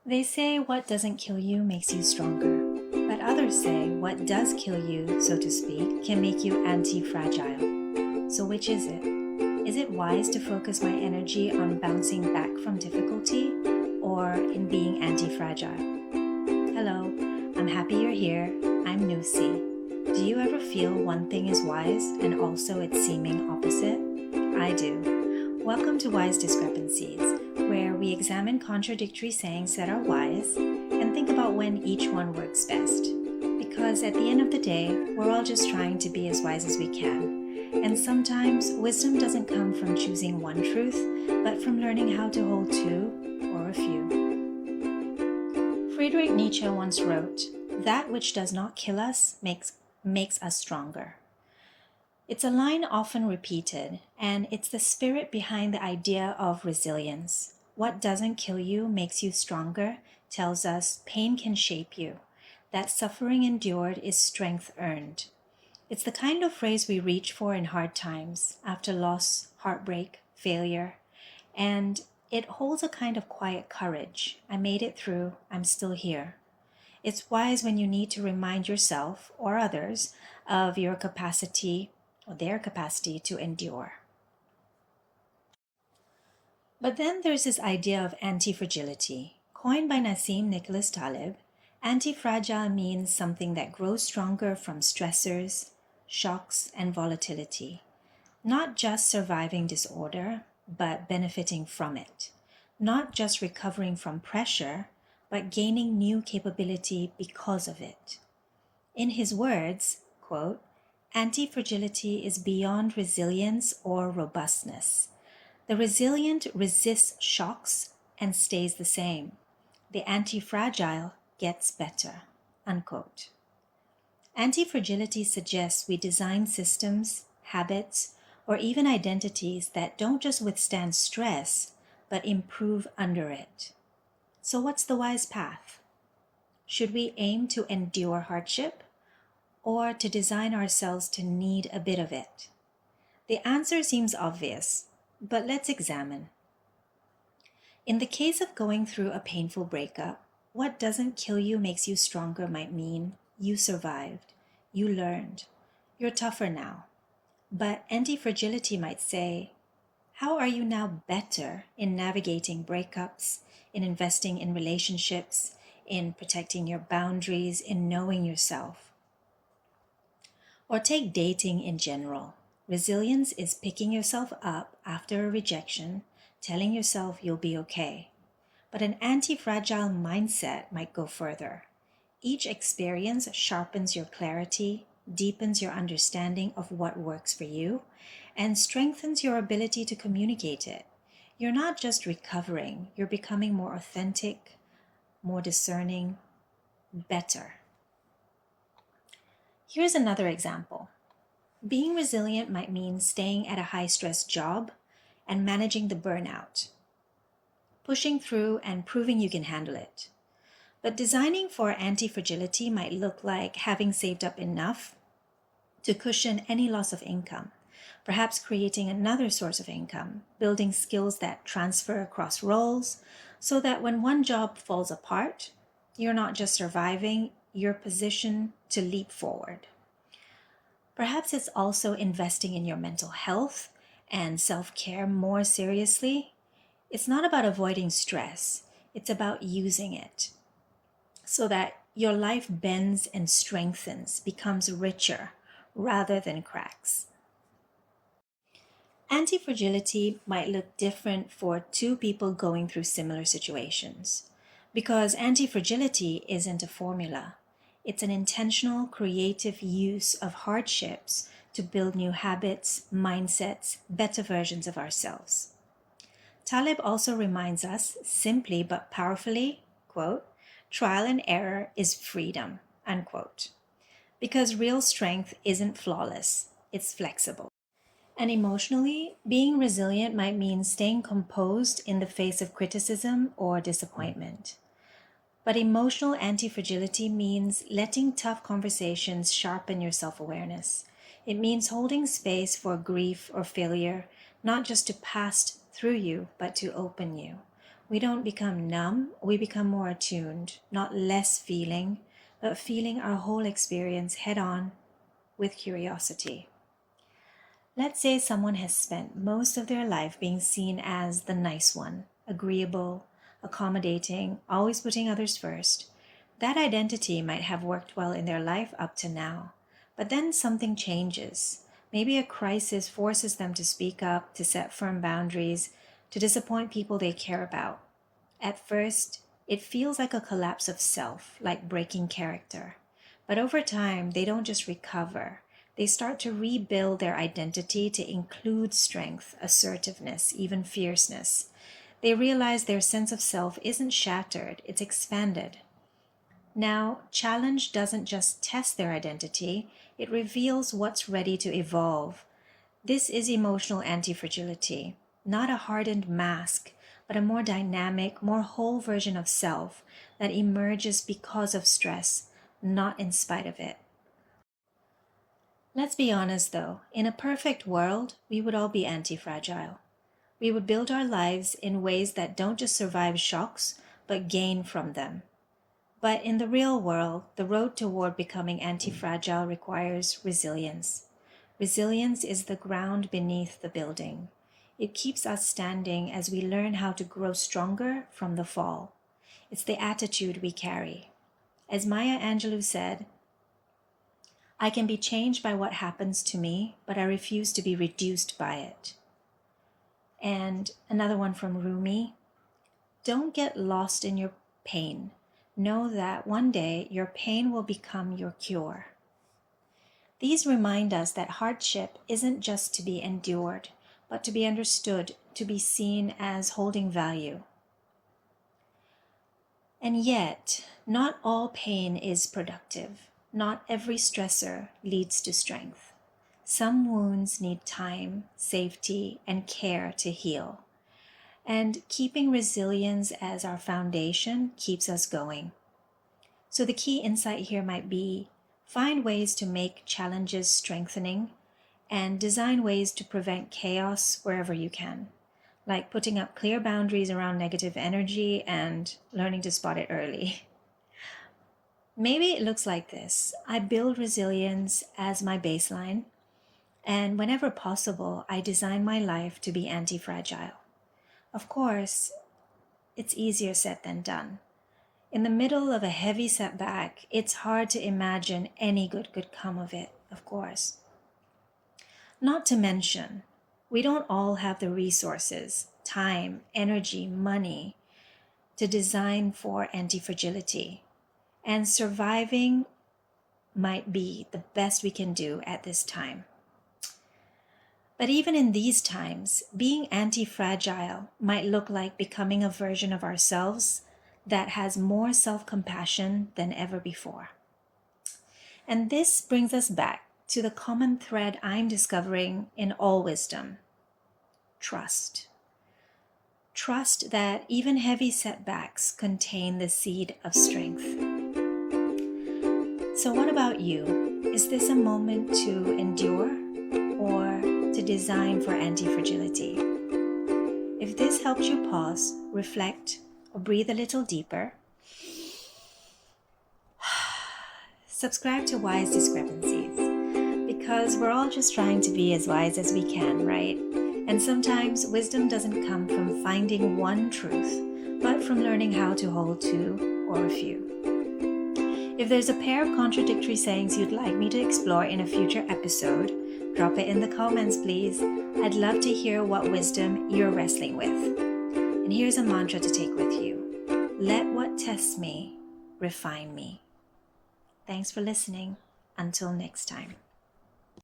They say what doesn't kill you makes you stronger, but others say what does kill you, so to speak, can make you anti-fragile. So which is it? Is it wise to focus my energy on bouncing back from difficulty or in being anti-fragile? Hello, I'm happy you're here. I'm Nusi. Do you ever feel one thing is wise and also its seeming opposite? I do. Welcome to Wise Discrepancies, where we examine contradictory sayings that are wise and think about when each one works best. Because at the end of the day, we're all just trying to be as wise as we can. And sometimes wisdom doesn't come from choosing one truth, but from learning how to hold two or a few. Friedrich Nietzsche once wrote, "That which does not kill us makes us stronger." It's a line often repeated, and it's the spirit behind the idea of resilience. What doesn't kill you makes you stronger tells us pain can shape you, that suffering endured is strength earned. It's the kind of phrase we reach for in hard times, after loss, heartbreak, failure, and it holds a kind of quiet courage. I made it through, I'm still here. It's wise when you need to remind yourself or others of your capacity or their capacity to endure. But then there's this idea of antifragility. Coined by Nassim Nicholas Taleb, antifragile means something that grows stronger from stressors, shocks, and volatility. Not just surviving disorder, but benefiting from it. Not just recovering from pressure, but gaining new capability because of it. In his words, quote, "Antifragility is beyond resilience or robustness. The resilient resists shocks and stays the same. The antifragile gets better." Unquote. Antifragility suggests we design systems, habits, or even identities that don't just withstand stress, but improve under it. So what's the wise path? Should we aim to endure hardship or to design ourselves to need a bit of it? The answer seems obvious, but let's examine. In the case of going through a painful breakup, what doesn't kill you makes you stronger might mean you survived, you learned, you're tougher now. But antifragility might say, how are you now better in navigating breakups, in investing in relationships, in protecting your boundaries, in knowing yourself? Or take dating in general. Resilience is picking yourself up after a rejection, telling yourself you'll be okay. But an anti-fragile mindset might go further. Each experience sharpens your clarity, deepens your understanding of what works for you, and strengthens your ability to communicate it. You're not just recovering, you're becoming more authentic, more discerning, better. Here's another example. Being resilient might mean staying at a high-stress job and managing the burnout, pushing through and proving you can handle it. But designing for anti-fragility might look like having saved up enough to cushion any loss of income, perhaps creating another source of income, building skills that transfer across roles, so that when one job falls apart, you're not just surviving, you're positioned to leap forward. Perhaps it's also investing in your mental health and self-care more seriously. It's not about avoiding stress, it's about using it so that your life bends and strengthens, becomes richer rather than cracks. Antifragility might look different for two people going through similar situations, because antifragility isn't a formula. It's an intentional, creative use of hardships to build new habits, mindsets, better versions of ourselves. Taleb also reminds us, simply but powerfully, quote, "Trial and error is freedom," unquote. Because real strength isn't flawless, it's flexible. And emotionally, being resilient might mean staying composed in the face of criticism or disappointment. But emotional antifragility means letting tough conversations sharpen your self-awareness. It means holding space for grief or failure, not just to pass through you, but to open you. We don't become numb, we become more attuned, not less feeling, but feeling our whole experience head on with curiosity. Let's say someone has spent most of their life being seen as the nice one, agreeable, accommodating, always putting others first. That identity might have worked well in their life up to now, but then something changes. Maybe a crisis forces them to speak up, to set firm boundaries, to disappoint people they care about. At first, it feels like a collapse of self, like breaking character. But over time, they don't just recover. They start to rebuild their identity to include strength, assertiveness, even fierceness. They realize their sense of self isn't shattered, it's expanded. Now, challenge doesn't just test their identity, it reveals what's ready to evolve. This is emotional antifragility, not a hardened mask, but a more dynamic, more whole version of self that emerges because of stress, not in spite of it. Let's be honest though, in a perfect world, we would all be antifragile. We would build our lives in ways that don't just survive shocks, but gain from them. But in the real world, the road toward becoming antifragile requires resilience. Resilience is the ground beneath the building. It keeps us standing as we learn how to grow stronger from the fall. It's the attitude we carry. As Maya Angelou said, "I can be changed by what happens to me, but I refuse to be reduced by it." And another one from Rumi, "Don't get lost in your pain. Know that one day your pain will become your cure." These remind us that hardship isn't just to be endured, but to be understood, to be seen as holding value. And yet, not all pain is productive. Not every stressor leads to strength. Some wounds need time, safety, and care to heal. And keeping resilience as our foundation keeps us going. So the key insight here might be, find ways to make challenges strengthening and design ways to prevent chaos wherever you can, like putting up clear boundaries around negative energy and learning to spot it early. Maybe it looks like this. I build resilience as my baseline, and whenever possible, I design my life to be anti-fragile. Of course, it's easier said than done. In the middle of a heavy setback, it's hard to imagine any good could come of it, of course. Not to mention, we don't all have the resources, time, energy, money to design for antifragility, and surviving might be the best we can do at this time. But even in these times, being anti-fragile might look like becoming a version of ourselves that has more self-compassion than ever before. And this brings us back to the common thread I'm discovering in all wisdom: trust. Trust that even heavy setbacks contain the seed of strength. So what about you? Is this a moment to endure or to design for antifragility? If this helps you pause, reflect, or breathe a little deeper, subscribe to Wise Discrepancies, because we're all just trying to be as wise as we can, right? And sometimes wisdom doesn't come from finding one truth, but from learning how to hold two or a few. If there's a pair of contradictory sayings you'd like me to explore in a future episode, drop it in the comments, please. I'd love to hear what wisdom you're wrestling with. And here's a mantra to take with you: let what tests me refine me. Thanks for listening. Until next time.